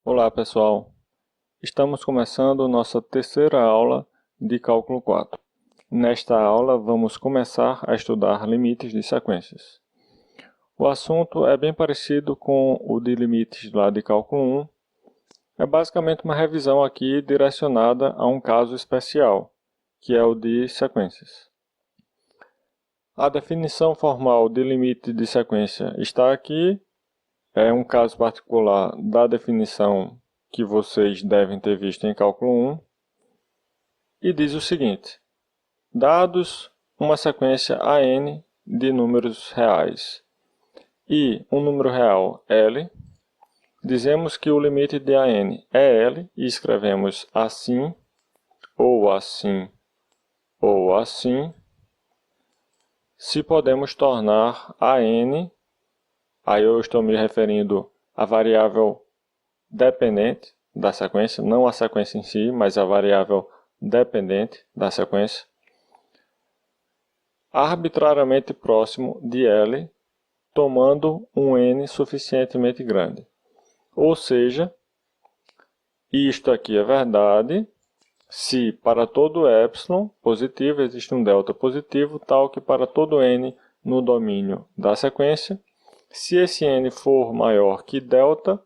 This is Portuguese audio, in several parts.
Olá pessoal, estamos começando nossa terceira aula de Cálculo 4. Nesta aula vamos começar a estudar limites de sequências. O assunto é bem parecido com o de limites lá de Cálculo 1. É basicamente uma revisão aqui direcionada a um caso especial, que é o de sequências. A definição formal de limite de sequência está aqui. É um caso particular da definição que vocês devem ter visto em cálculo 1, e diz o seguinte: dados uma sequência AN de números reais e um número real L, dizemos que o limite de AN é L e escrevemos assim, ou assim, ou assim, se podemos tornar AN, aí eu estou me referindo à variável dependente da sequência, não a sequência em si, mas a variável dependente da sequência, arbitrariamente próximo de L, tomando um n suficientemente grande. Ou seja, isto aqui é verdade se para todo epsilon positivo existe um delta positivo, tal que para todo n no domínio da sequência, se esse n for maior que delta,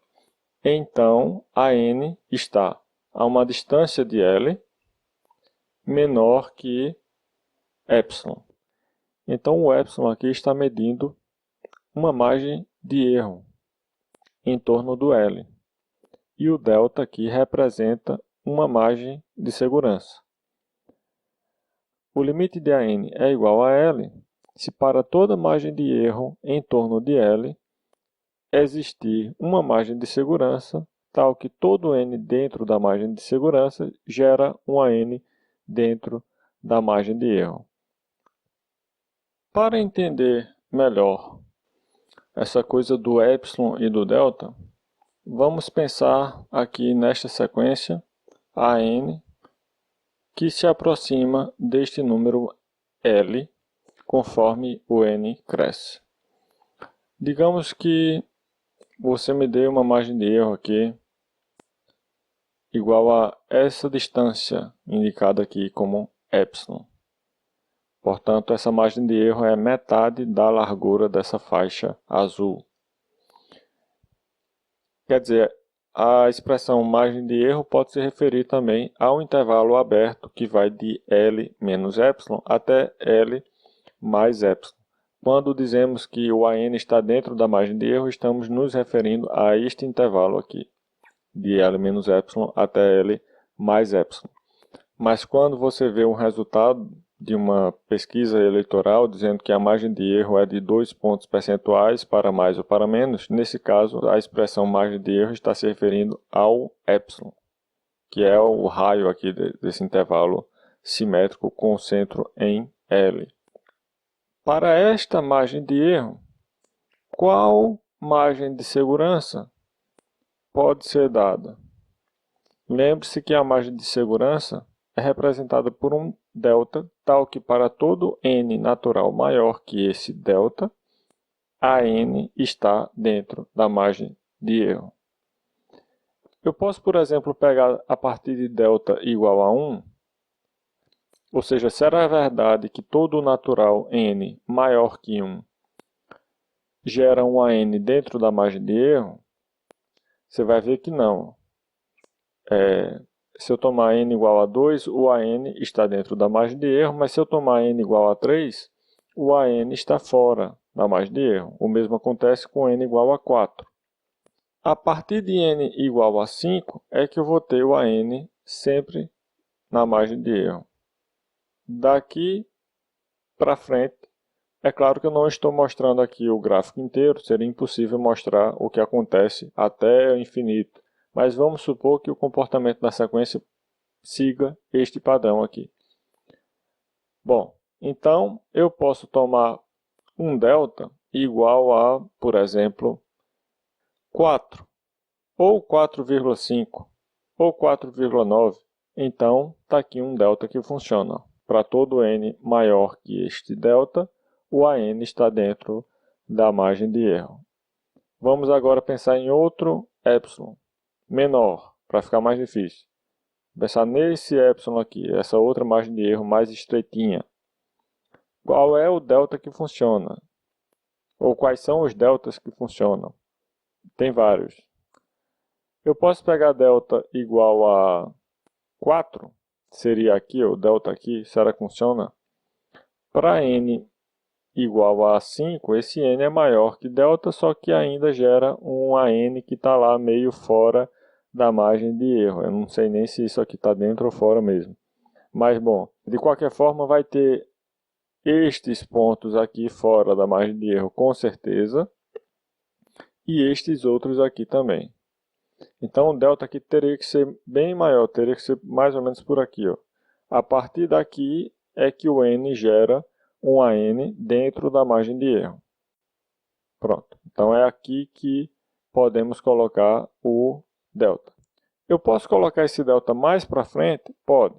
então a n está a uma distância de L menor que epsilon. Então o epsilon aqui está medindo uma margem de erro em torno do L. E o delta aqui representa uma margem de segurança. O limite de AN é igual a L se para toda margem de erro em torno de L existir uma margem de segurança tal que todo n dentro da margem de segurança gera um AN dentro da margem de erro. Para entender melhor essa coisa do epsilon e do delta, vamos pensar aqui nesta sequência AN que se aproxima deste número L conforme o n cresce. Digamos que você me dê uma margem de erro aqui igual a essa distância indicada aqui como epsilon. Portanto, essa margem de erro é metade da largura dessa faixa azul. Quer dizer, a expressão margem de erro pode se referir também ao intervalo aberto que vai de L menos epsilon até L mais epsilon. Quando dizemos que o AN está dentro da margem de erro, estamos nos referindo a este intervalo aqui, de L menos epsilon até L mais epsilon. Mas quando você vê um resultado de uma pesquisa eleitoral dizendo que a margem de erro é de 2 pontos percentuais para mais ou para menos, nesse caso a expressão margem de erro está se referindo ao epsilon, que é o raio aqui desse intervalo simétrico com o centro em L. Para esta margem de erro, qual margem de segurança pode ser dada? Lembre-se que a margem de segurança é representada por um delta, tal que para todo n natural maior que esse delta, a n está dentro da margem de erro. Eu posso, por exemplo, pegar a partir de delta igual a 1, ou seja, será verdade que todo natural n maior que 1 gera um AN dentro da margem de erro? Você vai ver que não. Se eu tomar n igual a 2, o AN está dentro da margem de erro, mas se eu tomar n igual a 3, o AN está fora da margem de erro. O mesmo acontece com n igual a 4. A partir de n igual a 5 é que eu vou ter o AN sempre na margem de erro. Daqui para frente, é claro que eu não estou mostrando aqui o gráfico inteiro, seria impossível mostrar o que acontece até o infinito. Mas vamos supor que o comportamento da sequência siga este padrão aqui. Bom, então eu posso tomar um delta igual a, por exemplo, 4, ou 4,5, ou 4,9. Então, está aqui um delta que funciona. Para todo n maior que este delta, o AN está dentro da margem de erro. Vamos agora pensar em outro epsilon. menor, para ficar mais difícil. Pensar nesse epsilon aqui, essa outra margem de erro mais estreitinha. Qual é o delta que funciona? Ou quais são os deltas que funcionam? Tem vários. Eu posso pegar delta igual a 4, seria aqui, o delta aqui, será que funciona? Para n igual a 5, esse n é maior que delta, só que ainda gera um AN que está lá meio fora da margem de erro. Eu não sei nem se isso aqui está dentro ou fora mesmo. Mas, bom, de qualquer forma vai ter estes pontos aqui fora da margem de erro com certeza. E estes outros aqui também. Então o delta aqui teria que ser bem maior, teria que ser mais ou menos por aqui. Ó. A partir daqui é que o n gera um AN dentro da margem de erro. Pronto. Então é aqui que podemos colocar o delta. Eu posso colocar esse delta mais para frente? Pode.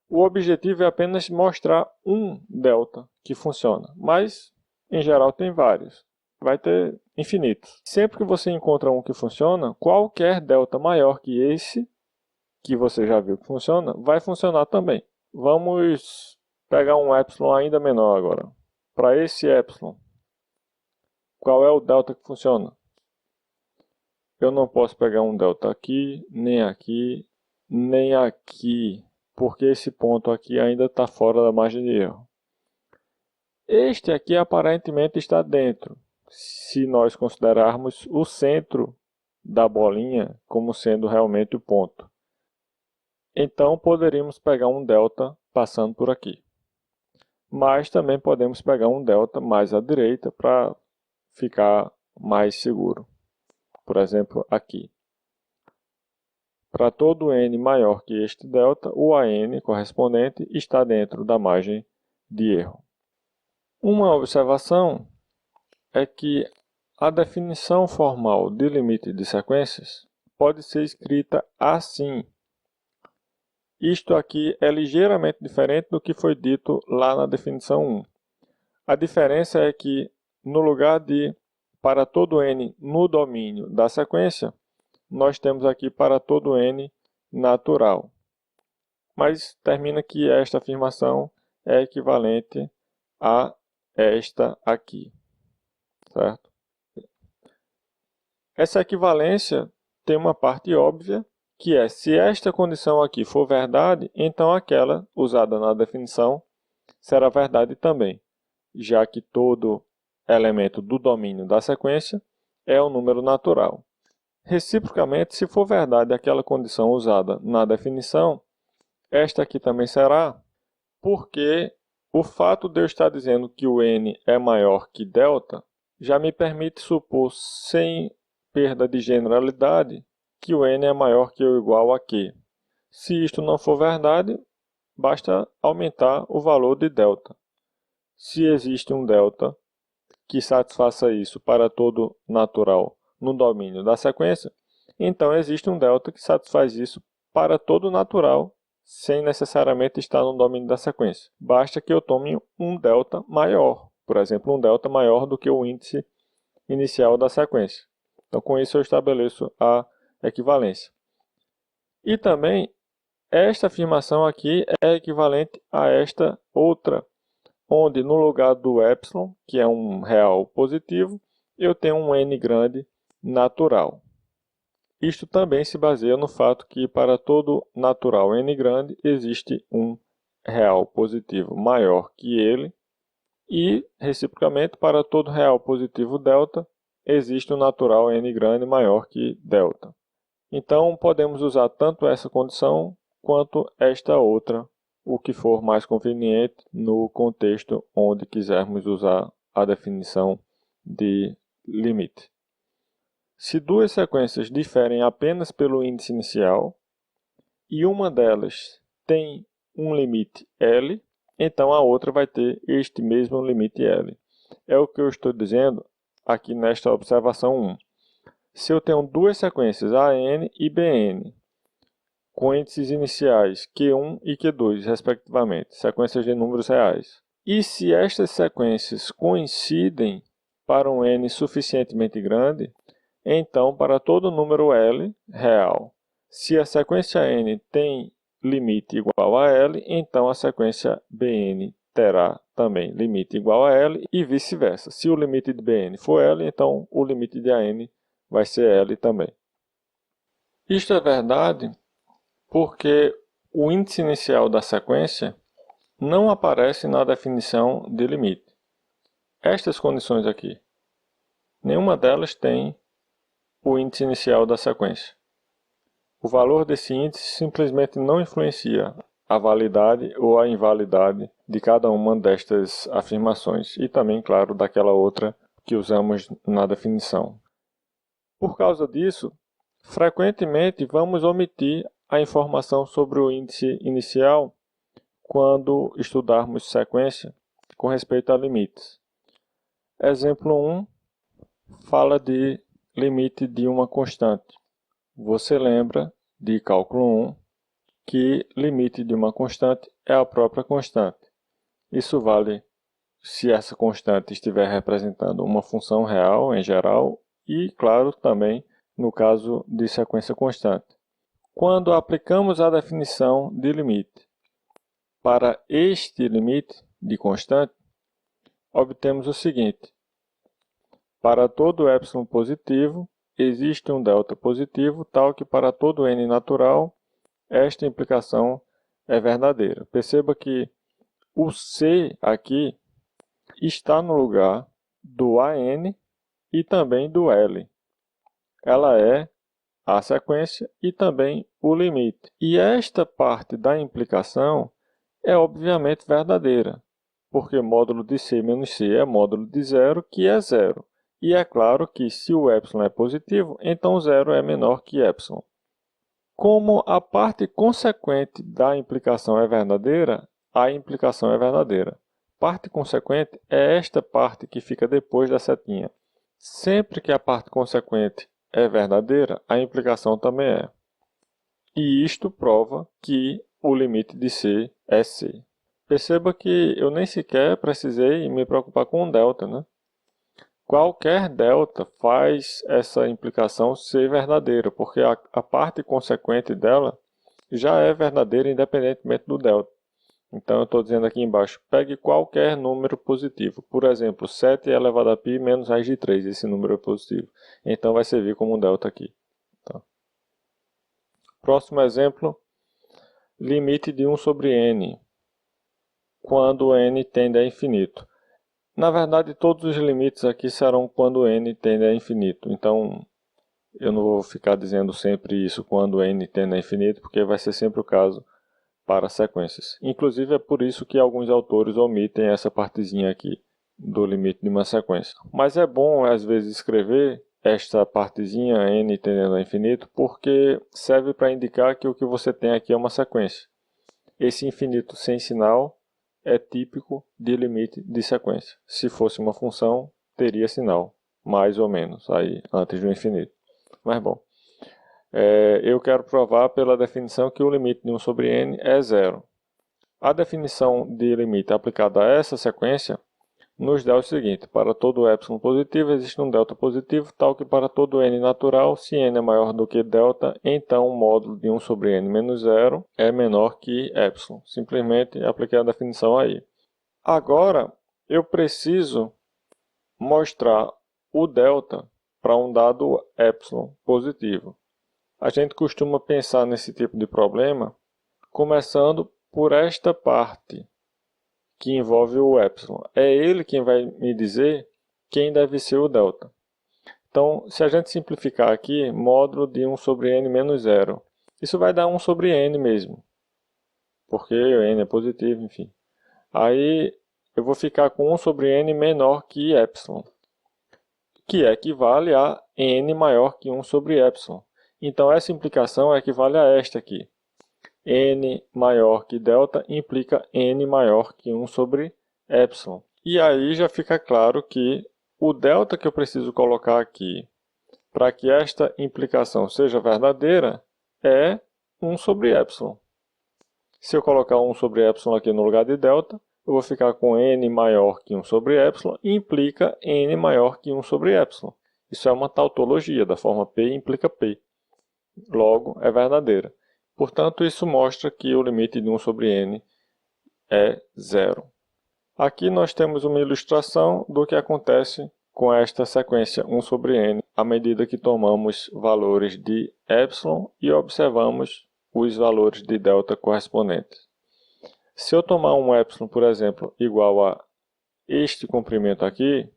O objetivo é apenas mostrar um delta que funciona, mas em geral tem vários. Vai ter infinitos. Sempre que você encontra um que funciona, qualquer delta maior que esse, que você já viu que funciona, vai funcionar também. Vamos pegar um epsilon ainda menor agora. Para esse epsilon, qual é o delta que funciona? Eu não posso pegar um delta aqui, nem aqui, nem aqui, porque esse ponto aqui ainda está fora da margem de erro. Este aqui aparentemente está dentro, se nós considerarmos o centro da bolinha como sendo realmente o ponto. Então poderíamos pegar um delta passando por aqui. Mas também podemos pegar um delta mais à direita para ficar mais seguro. Por exemplo, aqui. Para todo n maior que este delta, o AN correspondente está dentro da margem de erro. Uma observação é que a definição formal de limite de sequências pode ser escrita assim. Isto aqui é ligeiramente diferente do que foi dito lá na definição 1. A diferença é que, no lugar de para todo n no domínio da sequência, nós temos aqui para todo n natural. Mas termina que esta afirmação é equivalente a esta aqui. Certo? Essa equivalência tem uma parte óbvia, que é, se esta condição aqui for verdade, então aquela usada na definição será verdade também, já que todo elemento do domínio da sequência é um número natural. Reciprocamente, se for verdade aquela condição usada na definição, esta aqui também será, porque o fato de eu estar dizendo que o n é maior que delta já me permite supor, sem perda de generalidade, que o n é maior que ou igual a q. Se isto não for verdade, basta aumentar o valor de delta. Se existe um delta que satisfaça isso para todo natural no domínio da sequência, então existe um delta que satisfaz isso para todo natural, sem necessariamente estar no domínio da sequência. Basta que eu tome um delta maior, por exemplo, um delta maior do que o índice inicial da sequência. Então, com isso eu estabeleço a equivalência. E também, esta afirmação aqui é equivalente a esta outra, onde no lugar do epsilon, que é um real positivo, eu tenho um n grande natural. Isto também se baseia no fato que para todo natural n grande existe um real positivo maior que ele, e, reciprocamente, para todo real positivo delta, existe um natural n grande maior que delta. Então, podemos usar tanto essa condição quanto esta outra, o que for mais conveniente no contexto onde quisermos usar a definição de limite. Se duas sequências diferem apenas pelo índice inicial e uma delas tem um limite L, então a outra vai ter este mesmo limite L. É o que eu estou dizendo aqui nesta observação 1. Se eu tenho duas sequências AN e BN, com índices iniciais Q1 e Q2, respectivamente, sequências de números reais, e se estas sequências coincidem para um n suficientemente grande, então para todo número L real, se a sequência n tem limite igual a L, então a sequência Bn terá também limite igual a L e vice-versa. Se o limite de Bn for L, então o limite de An vai ser L também. Isto é verdade porque o índice inicial da sequência não aparece na definição de limite. Estas condições aqui, nenhuma delas tem o índice inicial da sequência. O valor desse índice simplesmente não influencia a validade ou a invalidade de cada uma destas afirmações e também, claro, daquela outra que usamos na definição. Por causa disso, frequentemente vamos omitir a informação sobre o índice inicial quando estudarmos sequência com respeito a limites. Exemplo 1 fala de limite de uma constante. Você lembra de cálculo 1 que limite de uma constante é a própria constante. Isso vale se essa constante estiver representando uma função real em geral e, claro, também no caso de sequência constante. Quando aplicamos a definição de limite para este limite de constante, obtemos o seguinte: para todo epsilon positivo, existe um delta positivo, tal que para todo n natural, esta implicação é verdadeira. Perceba que o C aqui está no lugar do AN e também do L. Ela é a sequência e também o limite. E esta parte da implicação é obviamente verdadeira, porque módulo de C menos C é módulo de zero, que é zero. E é claro que se o epsilon é positivo, então zero é menor que epsilon. Como a parte consequente da implicação é verdadeira, a implicação é verdadeira. Parte consequente é esta parte que fica depois da setinha. Sempre que a parte consequente é verdadeira, a implicação também é. E isto prova que o limite de C é C. Perceba que eu nem sequer precisei me preocupar com o delta, né? Qualquer delta faz essa implicação ser verdadeira, porque a parte consequente dela já é verdadeira independentemente do delta. Então eu estou dizendo aqui embaixo, pegue qualquer número positivo. Por exemplo, 7 elevado a π menos raiz de 3, esse número é positivo. Então vai servir como um delta aqui. Tá. Próximo exemplo, limite de 1 sobre n, quando n tende a infinito. Na verdade, todos os limites aqui serão quando n tende a infinito. Então, eu não vou ficar dizendo sempre isso quando n tende a infinito, porque vai ser sempre o caso para sequências. Inclusive, é por isso que alguns autores omitem essa partezinha aqui do limite de uma sequência. Mas é bom, às vezes, escrever esta partezinha n tendendo a infinito, porque serve para indicar que o que você tem aqui é uma sequência. Esse infinito sem sinal é típico de limite de sequência. Se fosse uma função, teria sinal, mais ou menos, aí antes do infinito. Mas bom, eu quero provar pela definição que o limite de 1 sobre n é zero. A definição de limite aplicada a essa sequência nos dá o seguinte: para todo epsilon positivo existe um delta positivo, tal que para todo n natural, se n é maior do que delta, então o módulo de 1 sobre n menos 0 é menor que epsilon. Simplesmente apliquei a definição aí. Agora, eu preciso mostrar o delta para um dado epsilon positivo. A gente costuma pensar nesse tipo de problema começando por esta parte que envolve o epsilon. É ele quem vai me dizer quem deve ser o delta. Então, se a gente simplificar aqui, módulo de 1 sobre n menos 0. Isso vai dar 1 sobre n mesmo, porque n é positivo, enfim. Aí eu vou ficar com 1 sobre n menor que epsilon, que equivale a n maior que 1 sobre epsilon. Então, essa implicação equivale a esta aqui. N maior que delta implica n maior que 1 sobre epsilon. E aí já fica claro que o delta que eu preciso colocar aqui para que esta implicação seja verdadeira é 1 sobre epsilon. Se eu colocar 1 sobre epsilon aqui no lugar de delta, eu vou ficar com n maior que 1 sobre epsilon e implica n maior que 1 sobre epsilon. Isso é uma tautologia, da forma P implica P. Logo, é verdadeira. Portanto, isso mostra que o limite de 1 sobre n é zero. Aqui nós temos uma ilustração do que acontece com esta sequência 1 sobre n, à medida que tomamos valores de epsilon e observamos os valores de delta correspondentes. Se eu tomar um epsilon, por exemplo, igual a este comprimento aqui,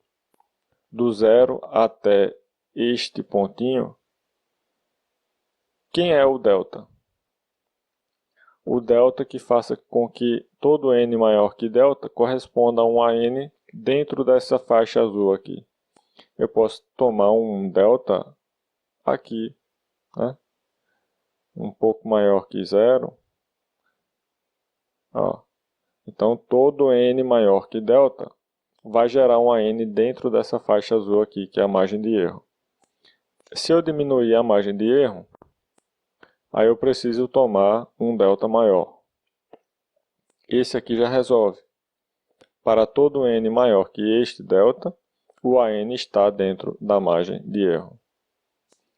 do zero até este pontinho, quem é o delta? O delta que faça com que todo n maior que delta corresponda a um AN dentro dessa faixa azul aqui. Eu posso tomar um delta aqui, né? Um pouco maior que zero. Ó. Então, todo n maior que delta vai gerar um AN dentro dessa faixa azul aqui, que é a margem de erro. Se eu diminuir a margem de erro, aí eu preciso tomar um delta maior. Esse aqui já resolve. Para todo n maior que este delta, o AN está dentro da margem de erro.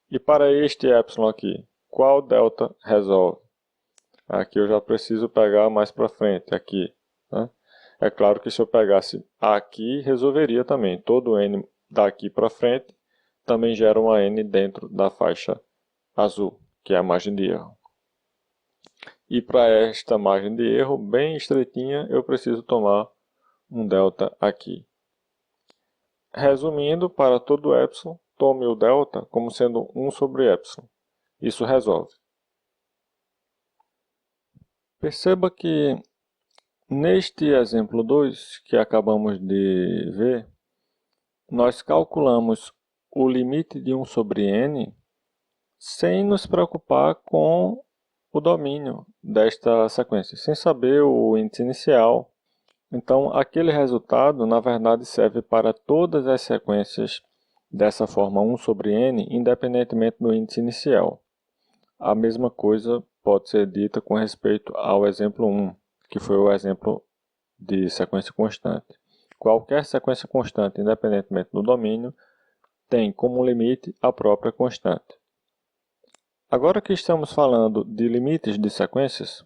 E para este epsilon aqui, qual delta resolve? Aqui eu já preciso pegar mais para frente, aqui, né? É claro que se eu pegasse aqui, resolveria também. Todo n daqui para frente também gera um AN dentro da faixa azul, que é a margem de erro. E para esta margem de erro, bem estreitinha, eu preciso tomar um delta aqui. Resumindo, para todo epsilon, tome o delta como sendo 1 sobre epsilon. Isso resolve. Perceba que neste exemplo 2, que acabamos de ver, nós calculamos o limite de 1 sobre n sem nos preocupar com o domínio desta sequência, sem saber o índice inicial. Então, aquele resultado, na verdade, serve para todas as sequências dessa forma 1 sobre n, independentemente do índice inicial. A mesma coisa pode ser dita com respeito ao exemplo 1, que foi o exemplo de sequência constante. Qualquer sequência constante, independentemente do domínio, tem como limite a própria constante. Agora que estamos falando de limites de sequências,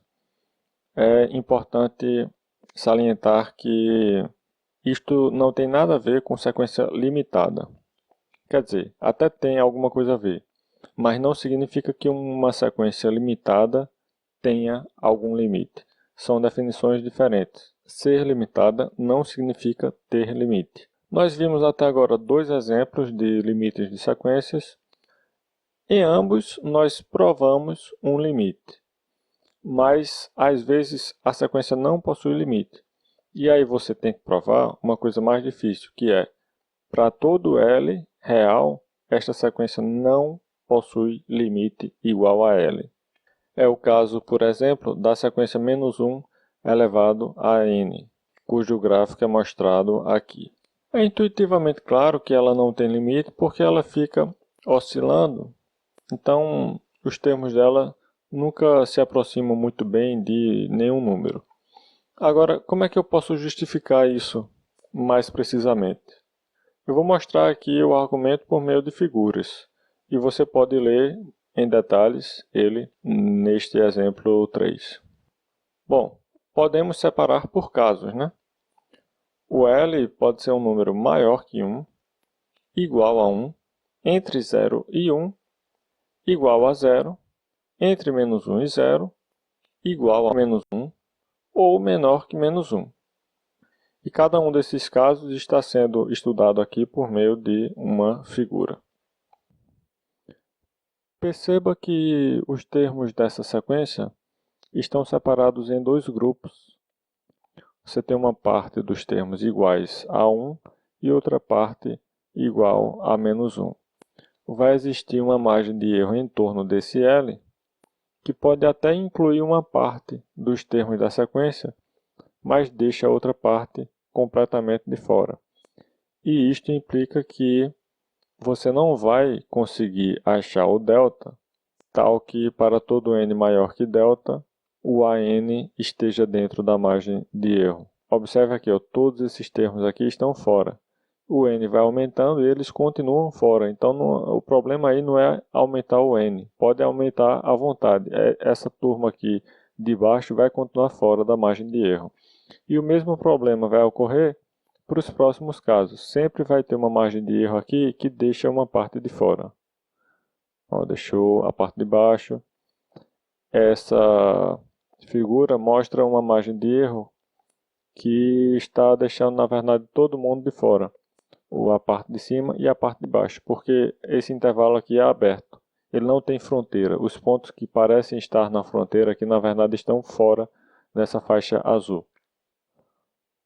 é importante salientar que isto não tem nada a ver com sequência limitada. Quer dizer, até tem alguma coisa a ver, mas não significa que uma sequência limitada tenha algum limite. São definições diferentes. Ser limitada não significa ter limite. Nós vimos até agora dois exemplos de limites de sequências. Em ambos, nós provamos um limite. Mas, às vezes, a sequência não possui limite. E aí você tem que provar uma coisa mais difícil, que é, para todo L real, esta sequência não possui limite igual a L. É o caso, por exemplo, da sequência menos 1 elevado a n, cujo gráfico é mostrado aqui. É intuitivamente claro que ela não tem limite porque ela fica oscilando, então os termos dela nunca se aproximam muito bem de nenhum número. Agora, como é que eu posso justificar isso mais precisamente? Eu vou mostrar aqui o argumento por meio de figuras, e você pode ler em detalhes ele neste exemplo 3. Bom, podemos separar por casos, né? O L pode ser um número maior que 1, igual a 1, entre 0 e 1, igual a 0, entre menos 1 e 0, igual a menos 1, ou menor que menos 1. E cada um desses casos está sendo estudado aqui por meio de uma figura. Perceba que os termos dessa sequência estão separados em dois grupos. Você tem uma parte dos termos iguais a 1 e outra parte igual a menos 1. Vai existir uma margem de erro em torno desse L, que pode até incluir uma parte dos termos da sequência, mas deixa a outra parte completamente de fora. E isto implica que você não vai conseguir achar o delta, tal que para todo n maior que delta, o AN esteja dentro da margem de erro. Observe aqui, ó, todos esses termos aqui estão fora. o n vai aumentando e eles continuam fora. Então o problema aí não é aumentar o n, pode aumentar à vontade. Essa turma aqui de baixo vai continuar fora da margem de erro. E o mesmo problema vai ocorrer para os próximos casos. Sempre vai ter uma margem de erro aqui que deixa uma parte de fora. Ó, deixou a parte de baixo. Essa figura mostra uma margem de erro que está deixando, na verdade, todo mundo de fora. A parte de cima e a parte de baixo, porque esse intervalo aqui é aberto. Ele não tem fronteira. Os pontos que parecem estar na fronteira aqui, na verdade, estão fora dessa faixa azul.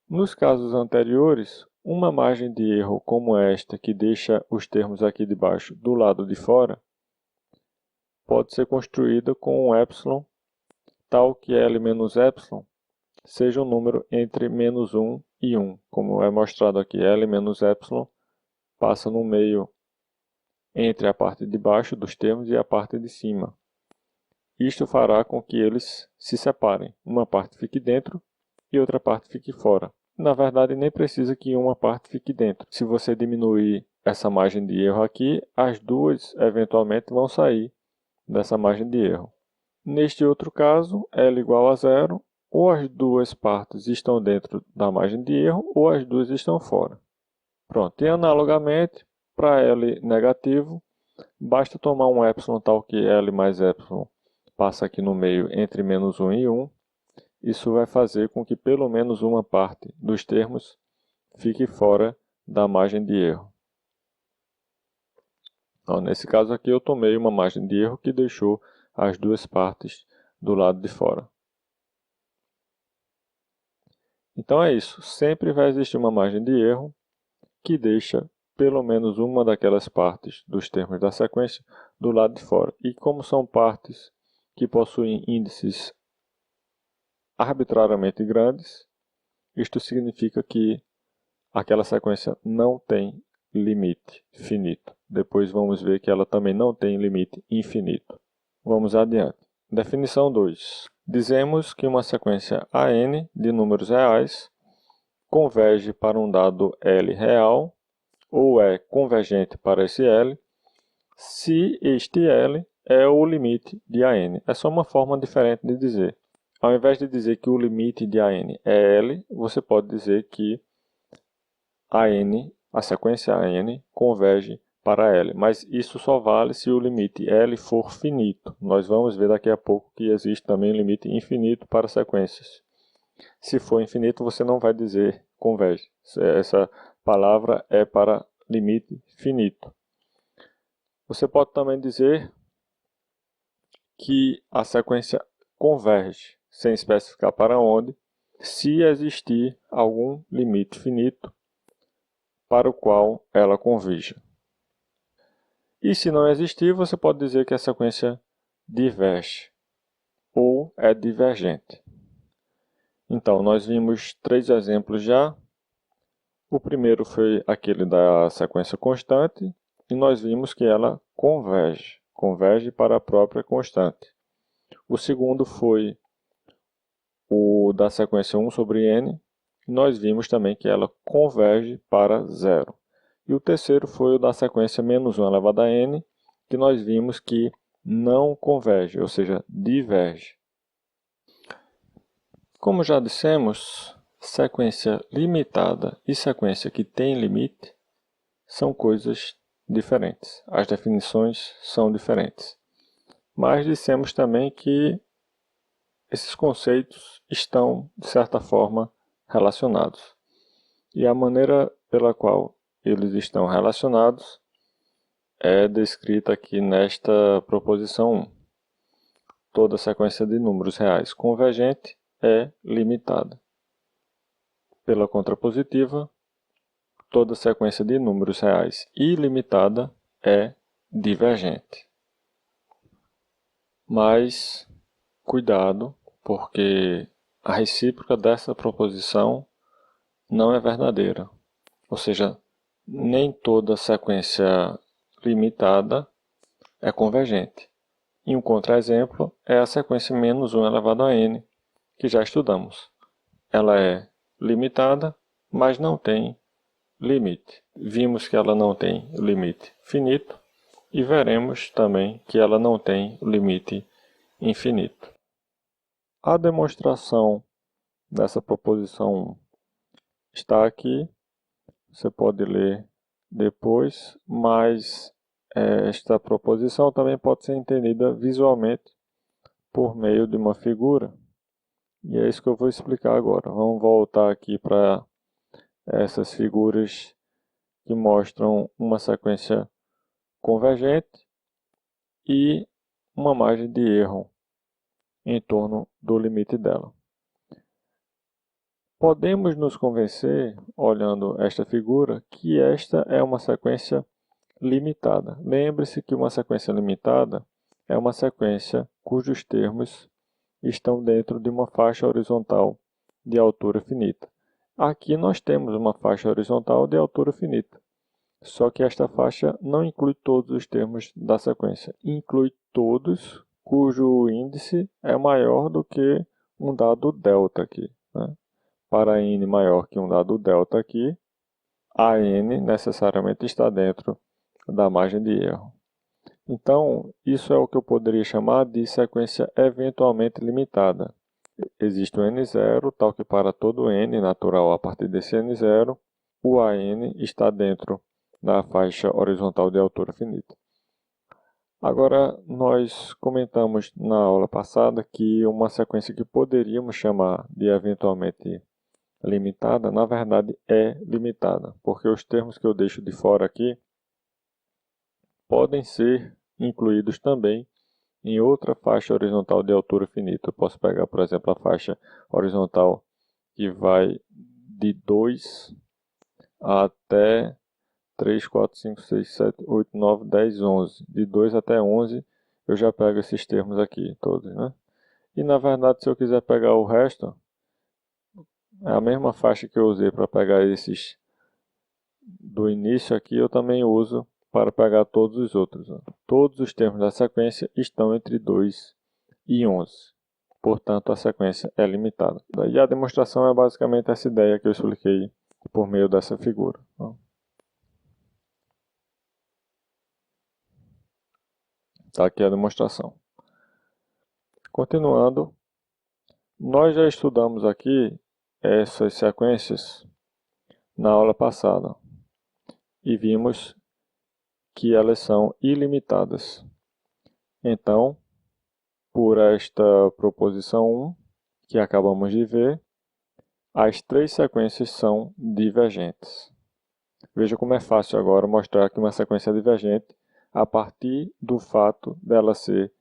Nos casos anteriores, uma margem de erro como esta, que deixa os termos aqui de baixo do lado de fora, pode ser construída com um epsilon tal que L menos epsilon seja um número entre menos 1 e 1, como é mostrado aqui. L menos epsilon passa no meio entre a parte de baixo dos termos e a parte de cima. Isto fará com que eles se separem. Uma parte fique dentro e outra parte fique fora. Na verdade, nem precisa que uma parte fique dentro. Se você diminuir essa margem de erro aqui, as duas eventualmente vão sair dessa margem de erro. Neste outro caso, L igual a zero, ou as duas partes estão dentro da margem de erro, ou as duas estão fora. Pronto, e analogamente, para L negativo, basta tomar um epsilon tal que L mais epsilon passa aqui no meio entre menos 1 e 1. Isso vai fazer com que pelo menos uma parte dos termos fique fora da margem de erro. Então, nesse caso aqui eu tomei uma margem de erro que deixou as duas partes do lado de fora. Então é isso, sempre vai existir uma margem de erro que deixa pelo menos uma daquelas partes dos termos da sequência do lado de fora. E como são partes que possuem índices arbitrariamente grandes, isto significa que aquela sequência não tem limite finito. Depois vamos ver que ela também não tem limite infinito. Vamos adiante. Definição 2. Dizemos que uma sequência AN de números reais converge para um dado L real ou é convergente para esse L se este L é o limite de AN. É só uma forma diferente de dizer. Ao invés de dizer que o limite de AN é L, você pode dizer que a sequência AN converge para L, mas isso só vale se o limite L for finito. Nós vamos ver daqui a pouco que existe também limite infinito para sequências. Se for infinito, você não vai dizer converge. Essa palavra é para limite finito. Você pode também dizer que a sequência converge, sem especificar para onde, se existir algum limite finito para o qual ela converja. E se não existir, você pode dizer que a sequência diverge ou é divergente. Então, nós vimos 3 exemplos já. O primeiro foi aquele da sequência constante e nós vimos que ela converge para a própria constante. O segundo foi o da sequência 1 sobre n e nós vimos também que ela converge para zero. E o terceiro foi o da sequência menos 1 elevado a n, que nós vimos que não converge, ou seja, diverge. Como já dissemos, sequência limitada e sequência que tem limite são coisas diferentes. As definições são diferentes. Mas dissemos também que esses conceitos estão, de certa forma, relacionados. E a maneira pela qual eles estão relacionados é descrita aqui nesta proposição 1. Toda sequência de números reais convergente é limitada. Pela contrapositiva, toda sequência de números reais ilimitada é divergente. Mas cuidado, porque a recíproca dessa proposição não é verdadeira. Ou seja, nem toda sequência limitada é convergente. E um contra-exemplo é a sequência menos 1 elevado a n, que já estudamos. Ela é limitada, mas não tem limite. Vimos que ela não tem limite finito e veremos também que ela não tem limite infinito. A demonstração dessa proposição 1 está aqui, você pode ler depois, mas esta proposição também pode ser entendida visualmente por meio de uma figura. E é isso que eu vou explicar agora. Vamos voltar aqui para essas figuras que mostram uma sequência convergente e uma margem de erro em torno do limite dela. Podemos nos convencer, olhando esta figura, que esta é uma sequência limitada. Lembre-se que uma sequência limitada é uma sequência cujos termos estão dentro de uma faixa horizontal de altura finita. Aqui nós temos uma faixa horizontal de altura finita, só que esta faixa não inclui todos os termos da sequência, inclui todos cujo índice é maior do que um dado delta aqui, né? Para n maior que um dado delta aqui, a n necessariamente está dentro da margem de erro. Então, isso é o que eu poderia chamar de sequência eventualmente limitada. Existe o n0, tal que para todo n natural a partir desse n0, o an está dentro da faixa horizontal de altura finita. Agora, nós comentamos na aula passada que uma sequência que poderíamos chamar de eventualmente limitada, na verdade é limitada, porque os termos que eu deixo de fora aqui podem ser incluídos também em outra faixa horizontal de altura finita. Eu posso pegar, por exemplo, a faixa horizontal que vai de 2 até 3, 4, 5, 6, 7, 8, 9, 10, 11. De 2 até 11 eu já pego esses termos aqui, todos, né? E na verdade, se eu quiser pegar o resto, é a mesma faixa que eu usei para pegar esses do início aqui, eu também uso para pegar todos os outros. Todos os termos da sequência estão entre 2 e 11. Portanto, a sequência é limitada. E a demonstração é basicamente essa ideia que eu expliquei por meio dessa figura. Está aqui a demonstração. Continuando, nós já estudamos aqui essas sequências na aula passada e vimos que elas são ilimitadas. Então, por esta proposição 1, que acabamos de ver, as três sequências são divergentes. Veja como é fácil agora mostrar que uma sequência é divergente a partir do fato dela ser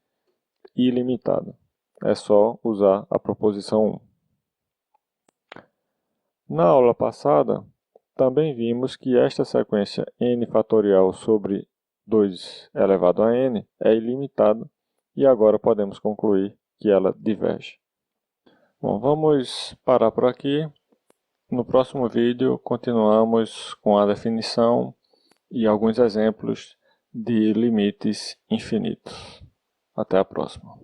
ilimitada. É só usar a proposição 1. Na aula passada, também vimos que esta sequência n fatorial sobre 2 elevado a n é ilimitada e agora podemos concluir que ela diverge. Bom, vamos parar por aqui. No próximo vídeo, continuamos com a definição e alguns exemplos de limites infinitos. Até a próxima.